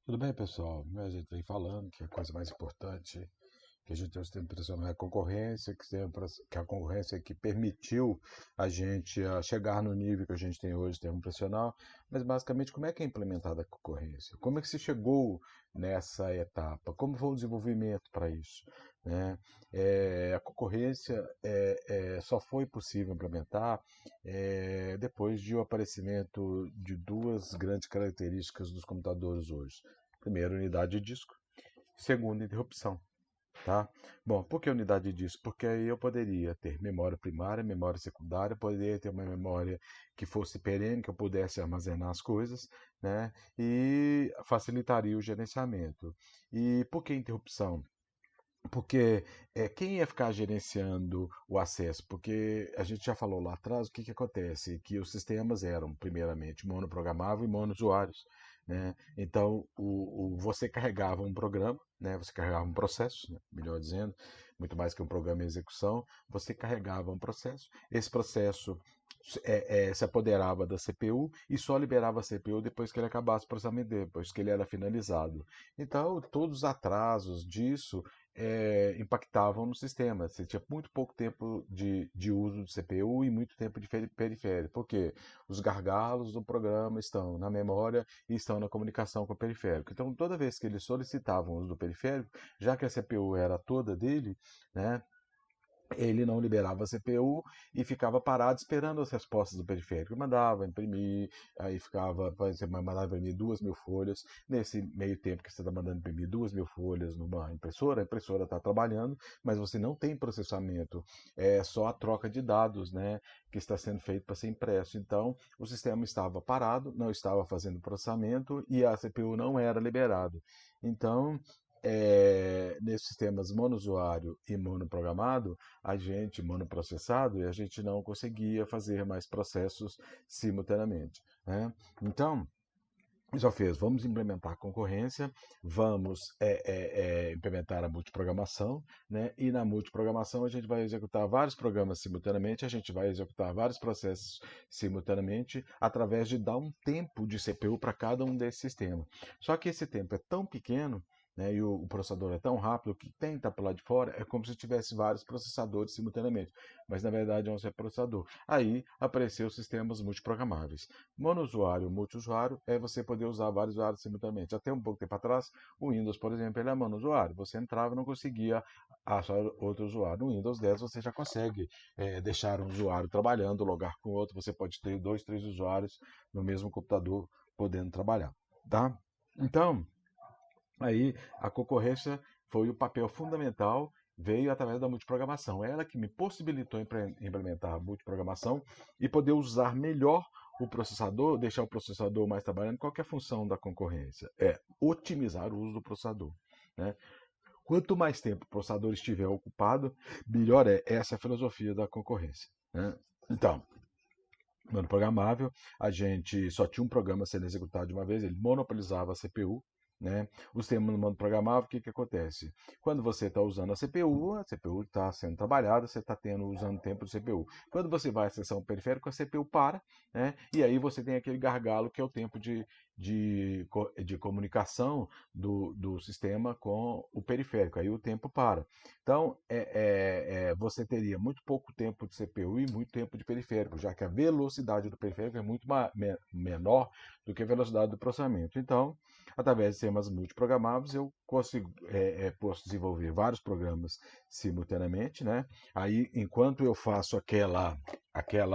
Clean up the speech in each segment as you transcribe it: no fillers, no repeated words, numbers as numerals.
Tudo bem, pessoal? A gente vem falando que a coisa mais importante que a gente tem um sistema operacional é a concorrência, que a concorrência que permitiu a gente chegar no nível que a gente tem hoje, de sistema operacional, mas basicamente como é que é implementada a concorrência? Como é que se chegou nessa etapa? Como foi o desenvolvimento para isso? Né? A concorrência só foi possível implementar depois de o aparecimento de duas grandes características dos computadores hoje. Primeiro, unidade de disco. Segundo, interrupção. Tá? Bom, por que unidade de disco? Porque aí eu poderia ter memória primária, memória secundária, poderia ter uma memória que fosse perene, que eu pudesse armazenar as coisas, né? E facilitaria o gerenciamento. E por que interrupção? Porque quem ia ficar gerenciando o acesso? Porque a gente já falou lá atrás o que acontece? Que os sistemas eram, primeiramente, monoprogramável e monousuários. Né? Então, você carregava um programa, né? Você carregava um processo, né? Melhor dizendo, muito mais que um programa em execução, você carregava um processo. Esse processo se apoderava da CPU e só liberava a CPU depois que ele acabasse o processamento, depois que ele era finalizado. Então, todos os atrasos disso impactavam no sistema. Você tinha muito pouco tempo de uso de CPU e muito tempo de periférico. Por quê? Os gargalos do programa estão na memória e estão na comunicação com o periférico. Então, toda vez que eles solicitavam o uso do periférico, já que a CPU era toda dele, né, ele não liberava a CPU e ficava parado esperando as respostas do periférico. Mandava imprimir, aí ficava, você mandava imprimir 2.000 folhas. Nesse meio tempo que você está mandando imprimir 2.000 folhas numa impressora, a impressora está trabalhando, mas você não tem processamento, é só a troca de dados, né, que está sendo feito para ser impresso. Então, o sistema estava parado, não estava fazendo processamento e a CPU não era liberada. Então, nesses sistemas monousuário e monoprogramado, a gente monoprocessado e a gente não conseguia fazer mais processos simultaneamente. Né? Então, já fez, vamos implementar a concorrência, vamos implementar a multiprogramação, né? E na multiprogramação a gente vai executar vários programas simultaneamente, a gente vai executar vários processos simultaneamente, através de dar um tempo de CPU para cada um desses sistemas. Só que esse tempo é tão pequeno, né, e o processador é tão rápido que quem está para lá de fora é como se tivesse vários processadores simultaneamente, mas na verdade é um só processador. Aí apareceu os sistemas multiprogramáveis. Monousuário, multiusuário é você poder usar vários usuários simultaneamente. Até um pouco tempo atrás, o Windows, por exemplo, ele é monousuário. Você entrava e não conseguia achar outro usuário. No Windows 10 você já consegue deixar um usuário trabalhando, logar com outro. Você pode ter dois, três usuários no mesmo computador podendo trabalhar. Tá? Então, aí a concorrência foi o papel fundamental, veio através da multiprogramação. Ela que me possibilitou implementar a multiprogramação e poder usar melhor o processador, deixar o processador mais trabalhando. Qual que é a função da concorrência? É otimizar o uso do processador. Né? Quanto mais tempo o processador estiver ocupado, melhor é. Essa é a filosofia da concorrência. Né? Então, no programável, a gente só tinha um programa sendo executado de uma vez, ele monopolizava a CPU. Né? O sistema no modo programável, o que acontece? Quando você está usando a CPU está sendo trabalhada, você está usando tempo de CPU. Quando você vai acessar um periférico, a CPU para, né? E aí você tem aquele gargalo que é o tempo de comunicação do sistema com o periférico. Aí o tempo para. Então, você teria muito pouco tempo de CPU e muito tempo de periférico, já que a velocidade do periférico é muito menor do que a velocidade do processamento. Então, através de sistemas multiprogramáveis, eu posso desenvolver vários programas simultaneamente. Né? Aí, enquanto eu faço aquela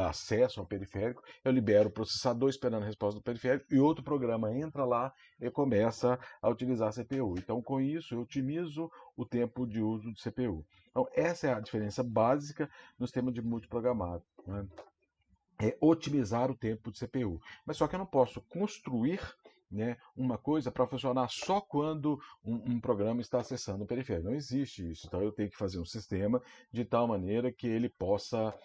acesso ao periférico, eu libero o processador esperando a resposta do periférico e outro programa entra lá e começa a utilizar a CPU. Então, com isso, eu otimizo o tempo de uso de CPU. Então, essa é a diferença básica no sistema de multiprogramado. Né? É otimizar o tempo de CPU. Mas só que eu não posso construir, né, uma coisa para funcionar só quando um programa está acessando o periférico. Não existe isso. Então eu tenho que fazer um sistema de tal maneira que ele possa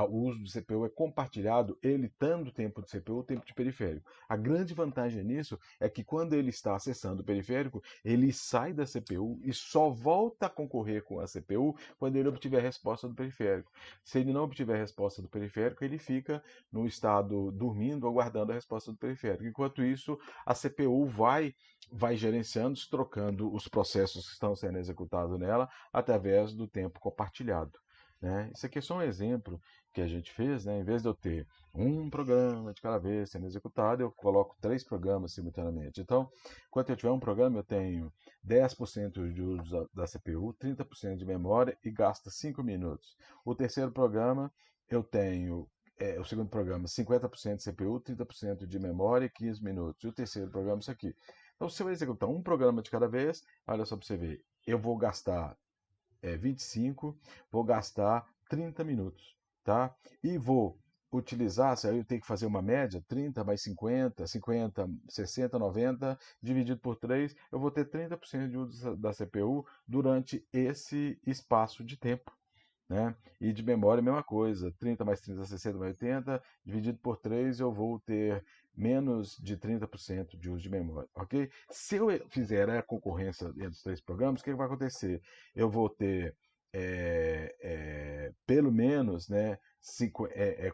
o uso do CPU é compartilhado, ele estando o tempo do CPU, o tempo de periférico. A grande vantagem nisso é que quando ele está acessando o periférico, ele sai da CPU e só volta a concorrer com a CPU quando ele obtiver a resposta do periférico. Se ele não obtiver a resposta do periférico, ele fica no estado dormindo, aguardando a resposta do periférico. Enquanto isso, a CPU vai gerenciando, trocando os processos que estão sendo executados nela através do tempo compartilhado. Né? Isso aqui é só um exemplo que a gente fez, né? Em vez de eu ter um programa de cada vez sendo executado, eu coloco 3 programas simultaneamente. Então, quando eu tiver um programa, eu tenho 10% de uso da CPU, 30% de memória e gasta 5 minutos. O terceiro programa, eu tenho o segundo programa, 50% de CPU, 30% de memória e 15 minutos. E o terceiro programa, isso aqui. Então, se eu executar um programa de cada vez, olha só para você ver, eu vou gastar 25, vou gastar 30 minutos, tá? E vou utilizar, se aí eu tenho que fazer uma média, 30 mais 50, 50, 60, 90, dividido por 3, eu vou ter 30% de uso da CPU durante esse espaço de tempo. Né? E de memória, a mesma coisa, 30 mais 30, 60 mais 80, dividido por 3, eu vou ter menos de 30% de uso de memória, ok? Se eu fizer a concorrência entre os 3 programas, o que vai acontecer? Eu vou ter pelo menos, né,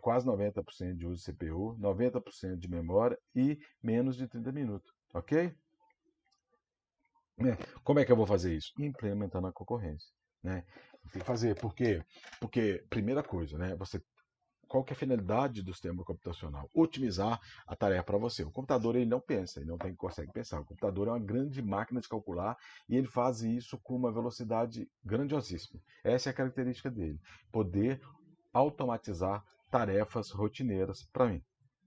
quase 90% de uso de CPU, 90% de memória e menos de 30 minutos, ok? Como é que eu vou fazer isso? Implementando a concorrência. Né? Tem que fazer, por quê? Porque, primeira coisa, né, qual que é a finalidade do sistema computacional? Otimizar a tarefa para você. O computador ele não pensa, ele não consegue pensar. O computador é uma grande máquina de calcular e ele faz isso com uma velocidade grandiosíssima. Essa é a característica dele, poder automatizar tarefas rotineiras para mim.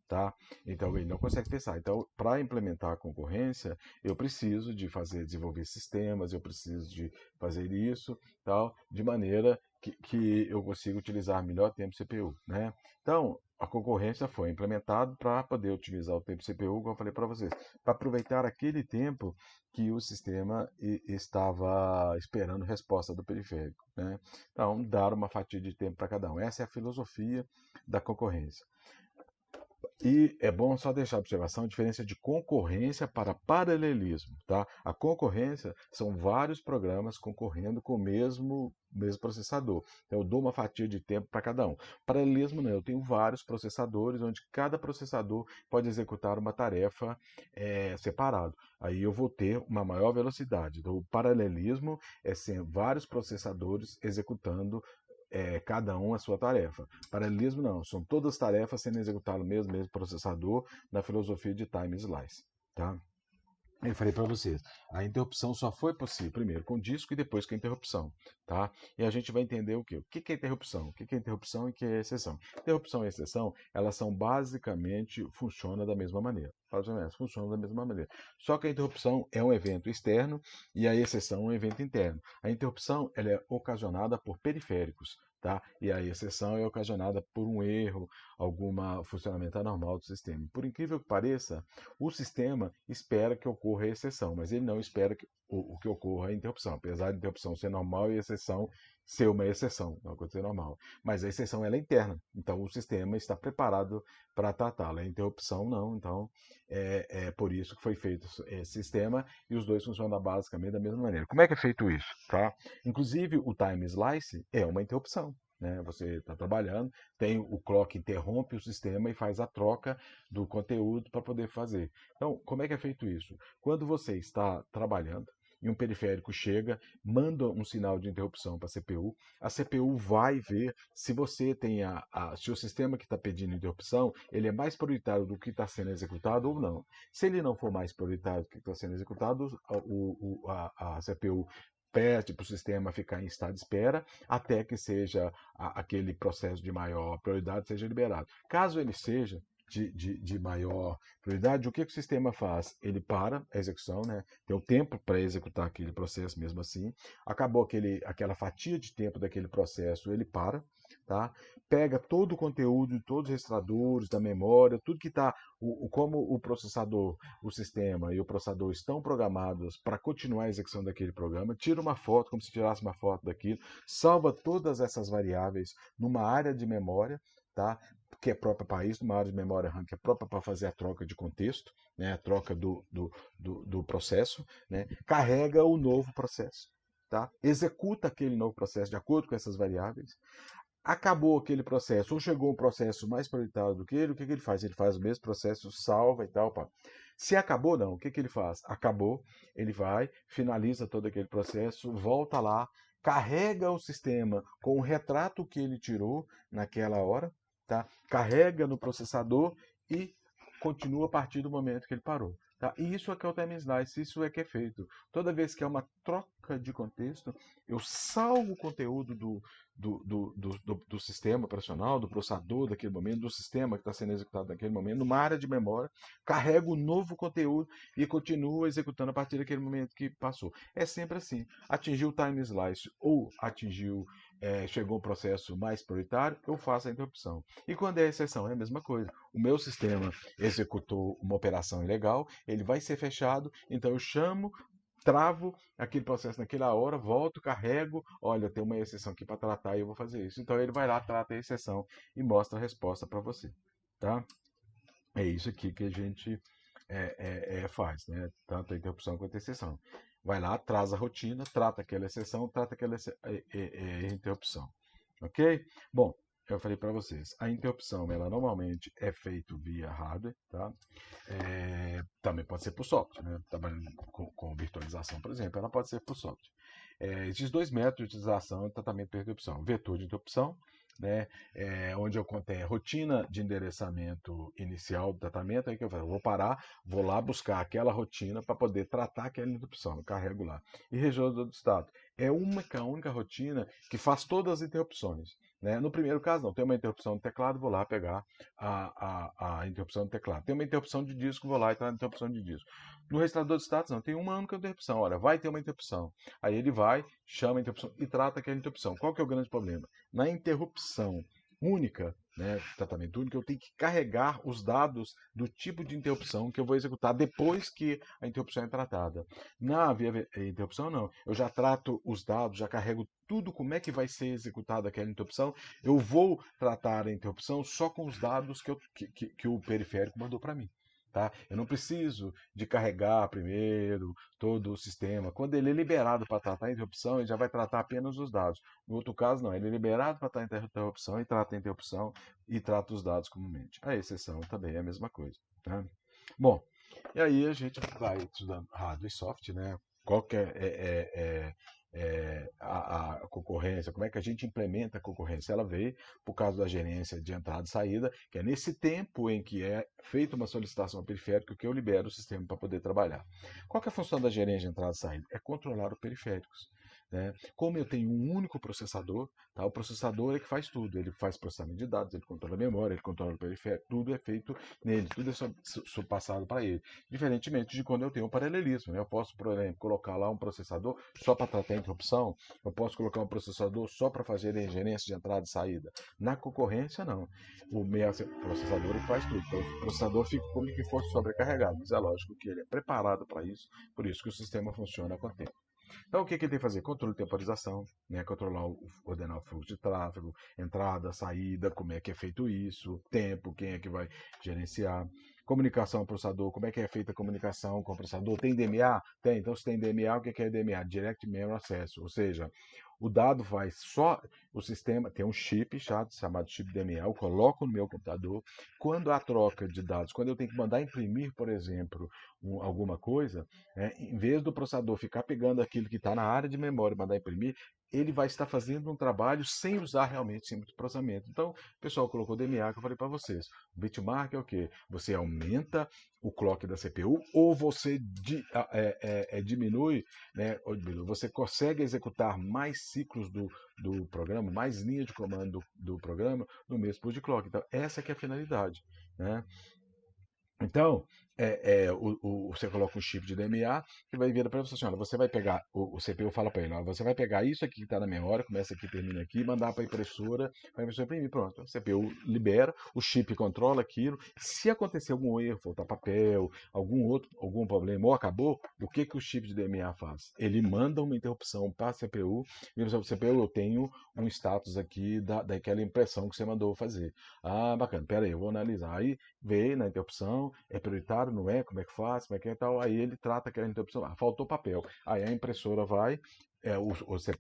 Tá? Então ele não consegue pensar. Então, para implementar a concorrência, eu preciso de desenvolver sistemas, eu preciso de fazer isso, tal, de maneira que eu consiga utilizar melhor tempo CPU, né? Então, a concorrência foi implementada para poder otimizar o tempo CPU, como eu falei para vocês, para aproveitar aquele tempo que o sistema estava esperando resposta do periférico, né? Então, dar uma fatia de tempo para cada um. Essa é a filosofia da concorrência. E é bom só deixar a observação a diferença de concorrência para paralelismo. Tá? A concorrência são vários programas concorrendo com o mesmo processador. Então, eu dou uma fatia de tempo para cada um. Paralelismo não, eu tenho vários processadores, onde cada processador pode executar uma tarefa separado. Aí eu vou ter uma maior velocidade. Então, o paralelismo é ser vários processadores executando cada um a sua tarefa. Paralelismo não, são todas tarefas sendo executadas no mesmo processador na filosofia de time slice. Tá? Eu falei para vocês, a interrupção só foi possível primeiro com o disco e depois com a interrupção, tá? E a gente vai entender o quê? O que é interrupção? O que é interrupção e o que é exceção? Interrupção e exceção, elas são basicamente, funcionam da mesma maneira. Funcionam da mesma maneira. Só que a interrupção é um evento externo e a exceção é um evento interno. A interrupção ela é ocasionada por periféricos, tá? E a exceção é ocasionada por um erro, algum funcionamento anormal do sistema. Por incrível que pareça, o sistema espera que ocorra a exceção, mas ele não espera que ocorra a interrupção, apesar de interrupção ser normal e a exceção ser uma exceção, uma coisa normal. Mas a exceção ela é interna, então o sistema está preparado para tratá-la. A interrupção não, então é por isso que foi feito esse sistema e os dois funcionam basicamente da mesma maneira. Como é que é feito isso? Tá? Inclusive o time slice é uma interrupção. Né? Você está trabalhando, tem o clock interrompe o sistema e faz a troca do conteúdo para poder fazer. Então, como é que é feito isso? Quando você está trabalhando e um periférico chega, manda um sinal de interrupção para a CPU vai ver se você tem se o sistema que está pedindo interrupção ele é mais prioritário do que está sendo executado ou não. Se ele não for mais prioritário do que está sendo executado, a CPU pede para o sistema ficar em estado de espera até que seja aquele processo de maior prioridade seja liberado. Caso ele seja de maior prioridade, o que o sistema faz? Ele para a execução, né? Tem o tempo para executar aquele processo mesmo assim. Acabou aquela fatia de tempo daquele processo, ele para, tá? Pega todo o conteúdo de todos os registradores da memória, tudo que está, como o processador, o sistema e o processador estão programados para continuar a execução daquele programa, tira uma foto, como se tirasse uma foto daquilo, salva todas essas variáveis numa área de memória, tá? Que é própria para isso, numa área de memória RAM que é própria para fazer a troca de contexto, né? A troca do processo, né? Carrega o novo processo. Tá? Executa aquele novo processo de acordo com essas variáveis. Acabou aquele processo, ou chegou um processo mais prioritário do que ele, o que ele faz? Ele faz o mesmo processo, salva e tal. Pá. Se acabou, não, o que ele faz? Acabou, ele vai, finaliza todo aquele processo, volta lá, carrega o sistema com o retrato que ele tirou naquela hora, tá? Carrega no processador e continua a partir do momento que ele parou. Tá? E isso é que é o time slice, isso é que é feito. Toda vez que é uma troca de contexto, eu salvo o conteúdo do sistema operacional, do processador daquele momento, do sistema que está sendo executado naquele momento, numa área de memória, carrego o novo conteúdo e continuo executando a partir daquele momento que passou. É sempre assim. Atingiu o time slice ou chegou um processo mais prioritário, eu faço a interrupção. E quando é exceção, é a mesma coisa. O meu sistema executou uma operação ilegal, ele vai ser fechado, então eu chamo, travo aquele processo naquela hora, volto, carrego, olha, tem uma exceção aqui para tratar e eu vou fazer isso. Então ele vai lá, trata a exceção e mostra a resposta para você. Tá? É isso aqui que a gente faz, né? Tanto a interrupção quanto a exceção. Vai lá, traz a rotina, trata aquela exceção, trata aquela interrupção. Ok? Bom, eu falei para vocês, a interrupção, ela normalmente é feita via hardware, tá? Também pode ser por software, né? Trabalhando com virtualização, por exemplo, ela pode ser por software. Existem dois métodos de utilização e tratamento de interrupção. Vetor de interrupção, né? Onde eu contém a rotina de endereçamento inicial do tratamento, aí que eu vou parar, vou lá buscar aquela rotina para poder tratar aquela interrupção, eu carrego lá. E rejogador do estado. É a única rotina que faz todas as interrupções. Né? No primeiro caso, não. Tem uma interrupção do teclado, vou lá pegar a interrupção do teclado. Tem uma interrupção de disco, vou lá e trago a interrupção de disco. No registrador de status, não. Tem uma única interrupção. Olha, vai ter uma interrupção. Aí ele vai, chama a interrupção e trata aquela interrupção. Qual que é o grande problema? Na interrupção única, né, tratamento único, eu tenho que carregar os dados do tipo de interrupção que eu vou executar depois que a interrupção é tratada. Na via interrupção, não. Eu já trato os dados, já carrego tudo como é que vai ser executada aquela interrupção. Eu vou tratar a interrupção só com os dados que o periférico mandou para mim. Tá? Eu não preciso de carregar primeiro todo o sistema. Quando ele é liberado para tratar a interrupção, ele já vai tratar apenas os dados. No outro caso, não. Ele é liberado para tratar a interrupção e trata a interrupção e trata os dados comumente. A exceção também é a mesma coisa. Tá? Bom, e aí a gente vai estudando hardware e software, né? Qual que a concorrência, como é que a gente implementa a concorrência? Ela veio por causa da gerência de entrada e saída, que é nesse tempo em que é feita uma solicitação periférica que eu libero o sistema para poder trabalhar. Qual que é a função da gerência de entrada e saída? É controlar os periféricos. Né? Como eu tenho um único processador, tá? O processador é que faz tudo. Ele faz processamento de dados, ele controla a memória, ele controla o periférico, tudo é feito nele, tudo é passado para ele. Diferentemente de quando eu tenho um paralelismo. Né? Eu posso, por exemplo, colocar lá um processador só para tratar a interrupção, eu posso colocar um processador só para fazer a gerência de entrada e saída. Na concorrência, não. O meu processador ele faz tudo. Então, o processador fica como se fosse sobrecarregado, mas é lógico que ele é preparado para isso, por isso que o sistema funciona com o tempo. Então, o que ele tem que fazer? Controle de temporização, né? Controlar, ordenar o fluxo de tráfego, entrada, saída, como é que é feito isso, tempo, quem é que vai gerenciar. Comunicação processador, como é que é feita a comunicação com o processador? Tem DMA? Tem. Então, se tem DMA, o que é DMA? Direct Memory Access, ou seja, o dado vai só, o sistema tem um chip chamado chip DMA, eu coloco no meu computador. Quando há troca de dados, quando eu tenho que mandar imprimir, por exemplo, alguma coisa, em vez do processador ficar pegando aquilo que está na área de memória e mandar imprimir, ele vai estar fazendo um trabalho sem usar realmente simples processamento. Então, o pessoal colocou DMA, que eu falei para vocês. O bitmark é o quê? Você aumenta o clock da CPU ou você diminui, né? Você consegue executar mais ciclos do programa, mais linhas de comando do programa no mesmo pool de clock. Então, essa que é a finalidade. Né? Então, você coloca um chip de DMA que vai vir para você assim, olha, você vai pegar, o CPU fala para ele, olha, você vai pegar isso aqui que está na memória, começa aqui, termina aqui, mandar para a impressora imprimir, pronto. O CPU libera, o chip controla aquilo. Se acontecer algum erro, faltar papel, algum problema ou acabou, o que o chip de DMA faz? Ele manda uma interrupção para a CPU, e o CPU, eu tenho um status aqui daquela impressão que você mandou fazer. Ah, bacana, pera aí, eu vou analisar. Aí veio na interrupção, é prioritário, não é? Como é que faz? Como é que é tal? Aí ele trata aquela interrupção. Ah, faltou papel. Aí a impressora vai,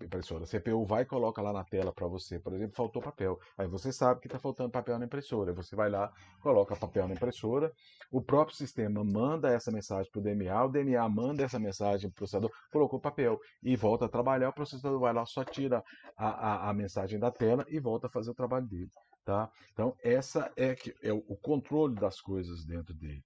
impressora, CPU vai e coloca lá na tela para você, por exemplo, faltou papel. Aí você sabe que está faltando papel na impressora. Você vai lá, coloca papel na impressora, o próprio sistema manda essa mensagem para o DMA manda essa mensagem para o processador, colocou papel e volta a trabalhar, o processador vai lá, só tira a mensagem da tela e volta a fazer o trabalho dele. Tá? Então, essa é o controle das coisas dentro dele.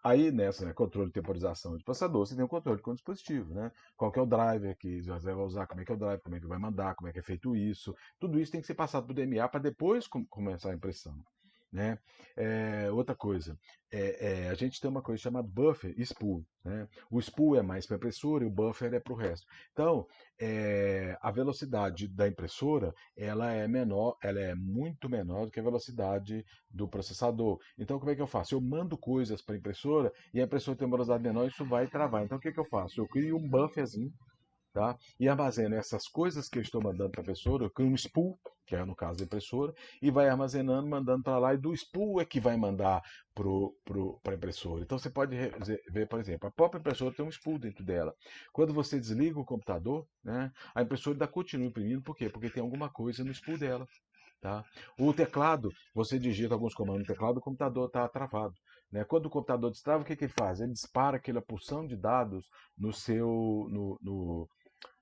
Aí, nessa, né, controle de temporização de processador, você tem o controle com o dispositivo, né? Qual que é o driver que você vai usar, como é que é o driver, como é que vai mandar, como é que é feito isso. Tudo isso tem que ser passado para o DMA para depois começar a impressão. Né? Outra coisa, a gente tem uma coisa chamada buffer e spool. Né? O spool é mais para a impressora e o buffer é para o resto. Então, a velocidade da impressora ela é muito menor do que a velocidade do processador. Então, como é que eu faço? Eu mando coisas para a impressora e a impressora tem uma velocidade menor, isso vai travar. Então, o que eu faço? Eu crio um bufferzinho, tá? E armazeno essas coisas que eu estou mandando para a impressora, eu crio um spool, que é no caso da impressora, e vai armazenando, mandando para lá, e do spool é que vai mandar para a impressora. Então você pode ver, por exemplo, a própria impressora tem um spool dentro dela. Quando você desliga o computador, né, a impressora ainda continua imprimindo, por quê? Porque tem alguma coisa no spool dela. Tá? O teclado, você digita alguns comandos no teclado, o computador está travado. Né? Quando o computador destrava, o que ele faz? Ele dispara aquela porção de dados no seu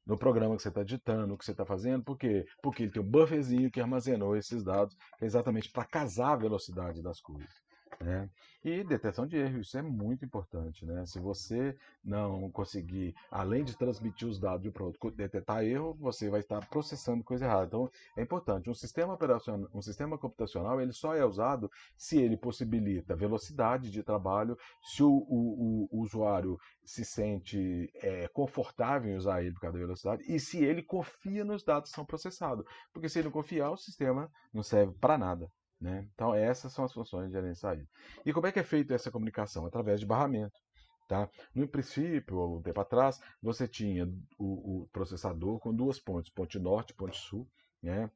no programa que você está digitando, o que você está fazendo, por quê? Porque ele tem um bufferzinho que armazenou esses dados, exatamente para casar a velocidade das coisas. Né? E detecção de erro, isso é muito importante. Né? Se você não conseguir, além de transmitir os dados de um para outro, detectar erro, você vai estar processando coisa errada. Então, é importante. Um sistema operacional, um sistema computacional, ele só é usado se ele possibilita velocidade de trabalho, se o usuário se sente confortável em usar ele por causa da velocidade e se ele confia nos dados que são processados. Porque se ele não confiar, o sistema não serve para nada. Né? Então, essas são as funções de gerência de saída. E como é que é feita essa comunicação? Através de barramento. Tá? No princípio, há um tempo atrás, você tinha o processador com duas pontes, ponte norte e ponte sul. Né?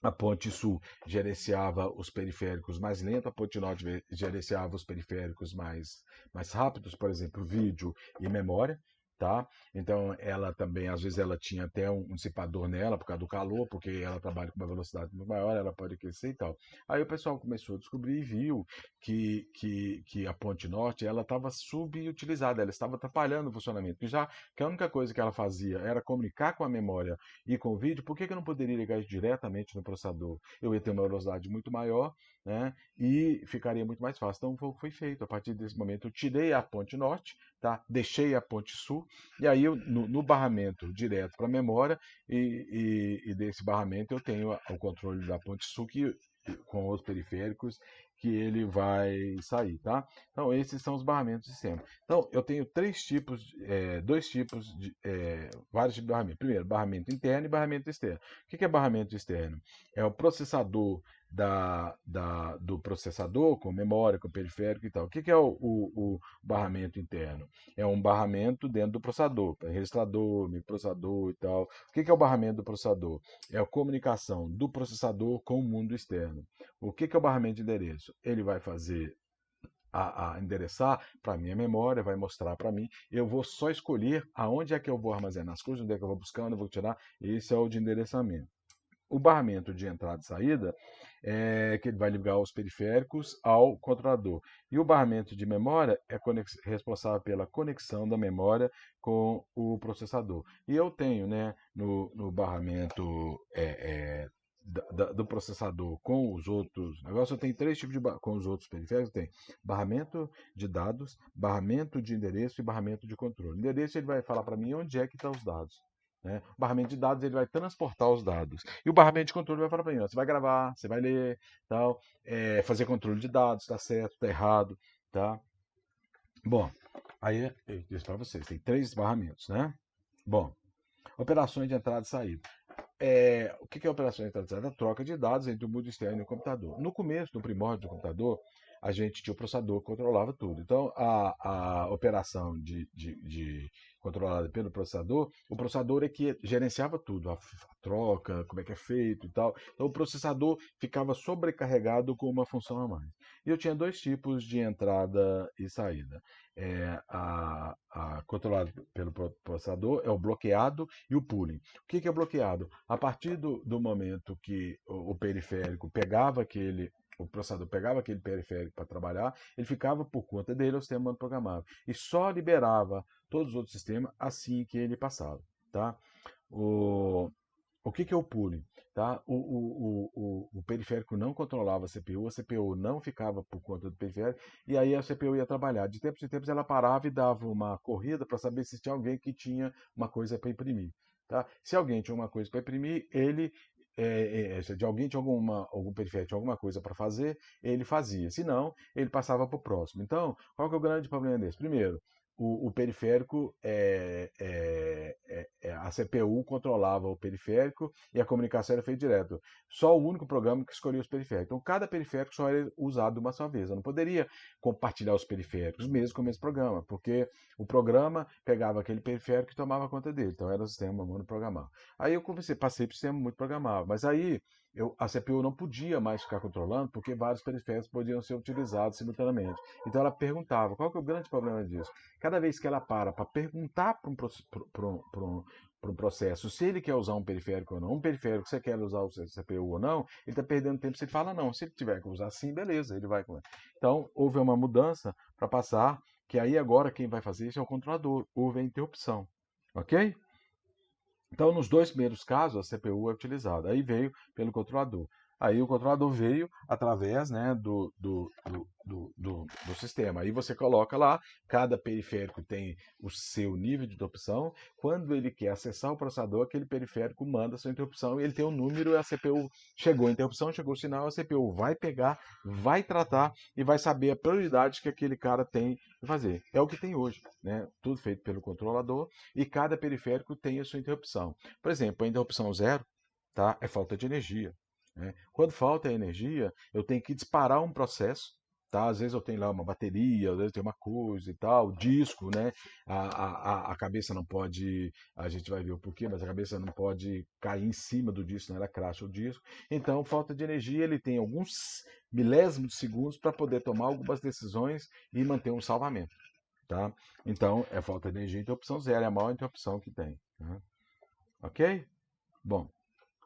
A ponte sul gerenciava os periféricos mais lentos, a ponte norte gerenciava os periféricos mais rápidos, por exemplo, vídeo e memória. Tá? Então ela também, às vezes ela tinha até um dissipador nela por causa do calor, porque ela trabalha com uma velocidade muito maior, ela pode aquecer e tal. Aí o pessoal começou a descobrir e viu que a ponte norte ela estava subutilizada, ela estava atrapalhando o funcionamento. Que a única coisa que ela fazia era comunicar com a memória e com o vídeo, por que eu não poderia ligar isso diretamente no processador? Eu ia ter uma velocidade muito maior, né? E ficaria muito mais fácil. Então foi o que foi feito. A partir desse momento eu tirei a ponte norte, tá? Deixei a ponte sul, e aí no barramento direto para a memória, e desse barramento eu tenho o controle da ponte sul com os periféricos que ele vai sair, tá? Então esses são os barramentos de sistema. Então eu tenho vários tipos de barramento. Primeiro, barramento interno e barramento externo. O que é barramento externo? É o processador do processador com memória, com periférico e tal. O que é o barramento interno? É um barramento dentro do processador, registrador, microprocessador e tal. O que é o barramento do processador? É a comunicação do processador com o mundo externo. O que é o barramento de endereço? Ele vai fazer a endereçar para a minha memória, vai mostrar para mim. Eu vou só escolher aonde é que eu vou armazenar as coisas, onde é que eu vou buscar, onde eu vou tirar. Esse é o de endereçamento. O barramento de entrada e saída é que ele vai ligar os periféricos ao controlador. E o barramento de memória é responsável pela conexão da memória com o processador. E eu tenho, né, no barramento do processador com os outros negócios, eu tenho três tipos com os outros periféricos. Tem barramento de dados, barramento de endereço e barramento de controle. O endereço ele vai falar para mim onde é que estão os dados. Né? O barramento de dados ele vai transportar os dados. E o barramento de controle vai falar para mim, ó, você vai gravar, você vai ler, tal, fazer controle de dados, está certo, está errado, tá? Bom, aí eu disse para vocês, tem 3 barramentos, né? Bom, operações de entrada e saída. O que é operação de entrada e saída? A troca de dados entre o mundo externo e o computador. No começo, no primórdio do computador, a gente tinha o processador que controlava tudo. Então, a operação controlada pelo processador, o processador é que gerenciava tudo, a troca, como é que é feito e tal. Então, o processador ficava sobrecarregado com uma função a mais. E eu tinha 2 tipos de entrada e saída. A controlada pelo processador é o bloqueado e o pooling. O que é bloqueado? A partir do momento que o periférico pegava o processador pegava aquele periférico para trabalhar, ele ficava por conta dele ao sistema programável. E só liberava todos os outros sistemas assim que ele passava. Tá? O, o que é o pooling? Tá? O periférico não controlava a CPU não ficava por conta do periférico, e aí a CPU ia trabalhar. De tempos em tempos ela parava e dava uma corrida para saber se tinha alguém que tinha uma coisa para imprimir. Tá? Se alguém tinha uma coisa para imprimir, se alguém tinha algum periférico, tinha alguma coisa para fazer, ele fazia. Se não, ele passava para o próximo. Então, qual que é o grande problema desse? Primeiro, o periférico, a CPU controlava o periférico e a comunicação era feita direto. Só o único programa que escolhia os periféricos. Então, cada periférico só era usado uma só vez. Eu não poderia compartilhar os periféricos, mesmo com o mesmo programa, porque o programa pegava aquele periférico e tomava conta dele. Então, era o sistema monoprogramável. Aí eu passei para o sistema muito programável. Mas aí a CPU não podia mais ficar controlando, porque vários periféricos podiam ser utilizados simultaneamente. Então ela perguntava, qual que é o grande problema disso? Cada vez que ela para perguntar para um processo se ele quer usar um periférico ou não, um periférico você quer usar o CPU ou não, ele está perdendo tempo se ele fala não. Se ele tiver que usar sim, beleza, ele vai. Então houve uma mudança para passar, que aí agora quem vai fazer isso é o controlador. Houve a interrupção. Ok? Então, nos 2 primeiros casos, a CPU é utilizada. Aí veio pelo controlador. Aí o controlador veio através, né, do sistema. Aí você coloca lá, cada periférico tem o seu nível de interrupção. Quando ele quer acessar o processador, aquele periférico manda a sua interrupção e ele tem um número e a CPU chegou a interrupção, chegou o sinal, a CPU vai pegar, vai tratar e vai saber a prioridade que aquele cara tem de fazer. É o que tem hoje, né? Tudo feito pelo controlador e cada periférico tem a sua interrupção. Por exemplo, a interrupção zero, tá? É falta de energia. Né? Quando falta energia, eu tenho que disparar um processo. Tá? Às vezes eu tenho lá uma bateria, às vezes tem uma coisa e tal, disco, né? A cabeça não pode, a gente vai ver o porquê, mas a cabeça não pode cair em cima do disco, não ela cracha o disco. Então, falta de energia, ele tem alguns milésimos de segundos para poder tomar algumas decisões e manter um salvamento. Tá? Então, é falta de energia, interrupção zero, é a maior interrupção que tem. Né? Ok? Bom,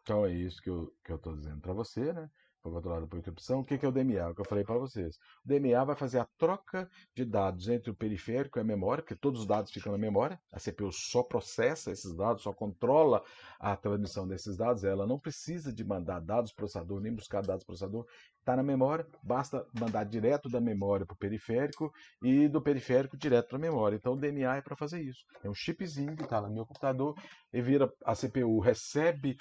então é isso que eu estou dizendo para você, né? Foi controlado por interrupção. O que é o DMA? O que eu falei para vocês. O DMA vai fazer a troca de dados entre o periférico e a memória, porque todos os dados ficam na memória. A CPU só processa esses dados, só controla a transmissão desses dados. Ela não precisa de mandar dados para o processador, nem buscar dados para o processador. Está na memória, basta mandar direto da memória para o periférico e do periférico direto para a memória. Então o DMA é para fazer isso. É um chipzinho que está no meu computador, e vira a CPU, recebe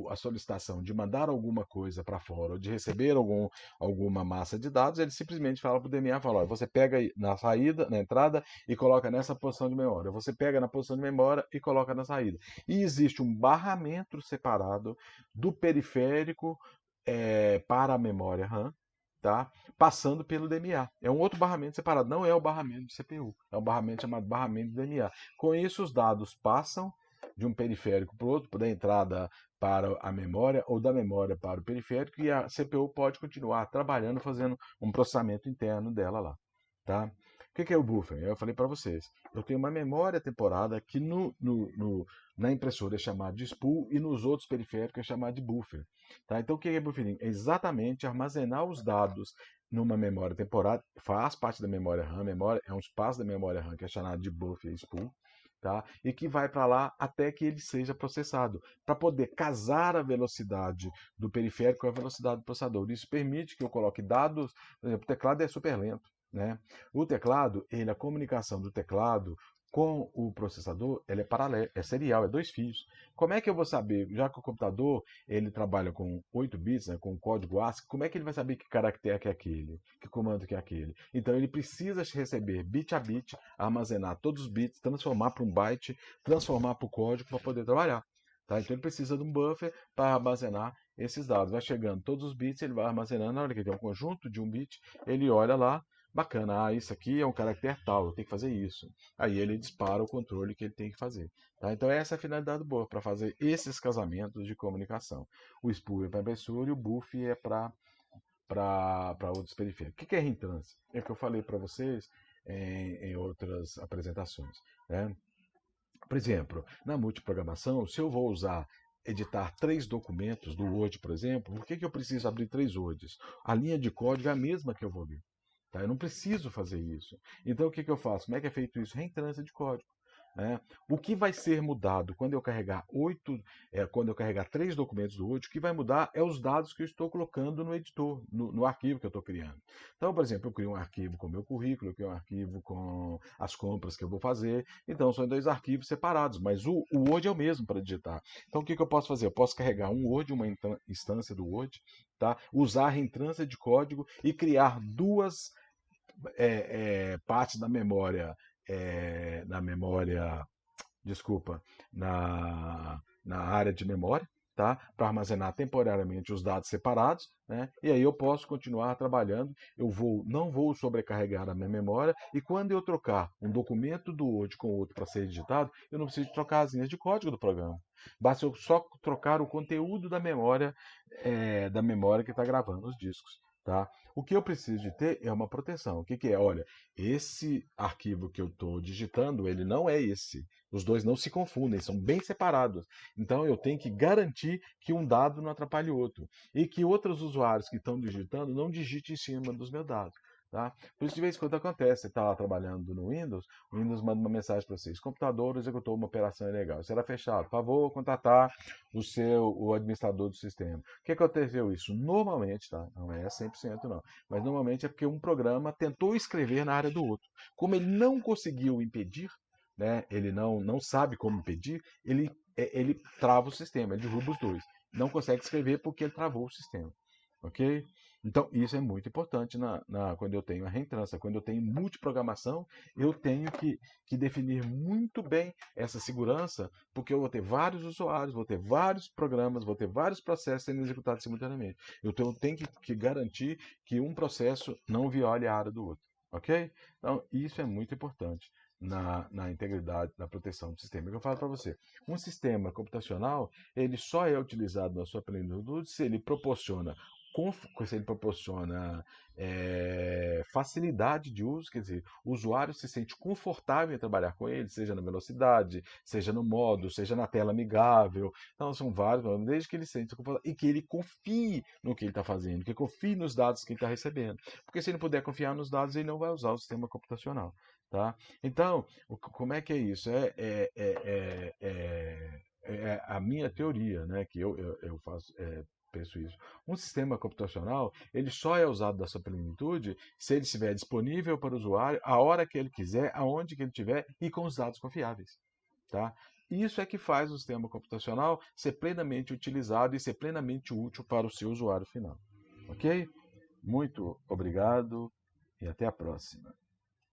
a solicitação de mandar alguma coisa para fora, ou de receber alguma massa de dados, ele simplesmente fala para o DMA, fala, olha, você pega na saída, na entrada e coloca nessa posição de memória. Você pega na posição de memória e coloca na saída. E existe um barramento separado do periférico para a memória RAM, tá? Passando pelo DMA. É um outro barramento separado, não é o barramento de CPU, é um barramento chamado barramento de DMA. Com isso, os dados passam de um periférico para o outro, da entrada para a memória ou da memória para o periférico, e a CPU pode continuar trabalhando, fazendo um processamento interno dela lá. Tá? O que é o buffer? Eu falei para vocês. Eu tenho uma memória temporada que na impressora é chamada de spool e nos outros periféricos é chamada de buffer. Tá? Então o que é buffering? É exatamente armazenar os dados numa memória temporária, faz parte da memória RAM, é um espaço da memória RAM que é chamado de buffer e spool. Tá? E que vai para lá até que ele seja processado, para poder casar a velocidade do periférico com a velocidade do processador. Isso permite que eu coloque dados, por exemplo, o teclado é super lento. Né? O teclado, a comunicação do teclado Com o processador, ele é paralelo, é serial, é 2 fios. Como é que eu vou saber, já que o computador ele trabalha com 8 bits, né, com código ASCII, como é que ele vai saber que caractere que é aquele, que comando que é aquele? Então ele precisa receber bit a bit, armazenar todos os bits, transformar para um byte, transformar para o código para poder trabalhar. Tá? Então ele precisa de um buffer para armazenar esses dados. Vai chegando todos os bits, ele vai armazenando. Na hora que ele tem um conjunto de um bit, ele olha lá, bacana, isso aqui é um caractere tal, eu tenho que fazer isso. Aí ele dispara o controle que ele tem que fazer. Tá? Então essa é a finalidade do buffer, para fazer esses casamentos de comunicação. O spool é para impressora e o buff é para outros periféricos. O que é reentrância? É o que eu falei para vocês em outras apresentações. Né? Por exemplo, na multiprogramação, se eu vou editar 3 documentos do Word, por exemplo, por que eu preciso abrir 3 Words? A linha de código é a mesma que eu vou ler. Tá? Eu não preciso fazer isso. Então o que eu faço? Como é que é feito isso? Reentrância de código. Né? O que vai ser mudado quando eu carregar quando eu carregar 3 documentos do Word, o que vai mudar é os dados que eu estou colocando no editor, no arquivo que eu estou criando. Então, por exemplo, eu crio um arquivo com o meu currículo, eu crio um arquivo com as compras que eu vou fazer. Então, são 2 arquivos separados, mas o Word é o mesmo para digitar. Então, o que eu posso fazer? Eu posso carregar um Word, uma instância do Word, tá? Usar a reentrância de código e criar 2 partes da memória, desculpa, na área de memória, tá? Para armazenar temporariamente os dados separados, né? E aí eu posso continuar trabalhando, não vou sobrecarregar a minha memória, e quando eu trocar um documento do Word com outro para ser editado, eu não preciso trocar as linhas de código do programa. Basta eu só trocar o conteúdo da memória que está gravando os discos. Tá? O que eu preciso de ter é uma proteção. O que é? Olha, esse arquivo que eu estou digitando, ele não é esse. Os dois não se confundem, são bem separados. Então eu tenho que garantir que um dado não atrapalhe o outro. E que outros usuários que estão digitando não digitem em cima dos meus dados. Tá? Por isso, de vez em quando acontece, você está lá trabalhando no Windows, o Windows manda uma mensagem para vocês: computador executou uma operação ilegal, será fechado, por favor, contatar o administrador do sistema. O que aconteceu isso? Normalmente, tá? Não é 100% não, mas normalmente é porque um programa tentou escrever na área do outro. Como ele não conseguiu impedir, né, ele não sabe como impedir, ele trava o sistema, ele derruba os dois. Não consegue escrever porque ele travou o sistema. Ok? Então, isso é muito importante quando eu tenho a reentrância. Quando eu tenho multiprogramação, eu tenho que definir muito bem essa segurança, porque eu vou ter vários usuários, vou ter vários programas, vou ter vários processos sendo executados simultaneamente. Então, eu tenho que garantir que um processo não viole a área do outro. Ok? Então, isso é muito importante na integridade, na proteção do sistema. Eu falo para você, um sistema computacional, ele só é utilizado na sua plenitude se ele proporciona facilidade de uso, quer dizer, o usuário se sente confortável em trabalhar com ele, seja na velocidade, seja no modo, seja na tela amigável. Então, são vários, desde que ele se sente confortável e que ele confie no que ele está fazendo, que confie nos dados que ele está recebendo. Porque se ele não puder confiar nos dados, ele não vai usar o sistema computacional. Tá? Então, como é que é isso? É a minha teoria, né, que eu faço, penso isso. Um sistema computacional, ele só é usado da sua plenitude se ele estiver disponível para o usuário a hora que ele quiser, aonde que ele estiver e com os dados confiáveis. Tá? Isso é que faz o sistema computacional ser plenamente utilizado e ser plenamente útil para o seu usuário final. Ok? Muito obrigado e até a próxima.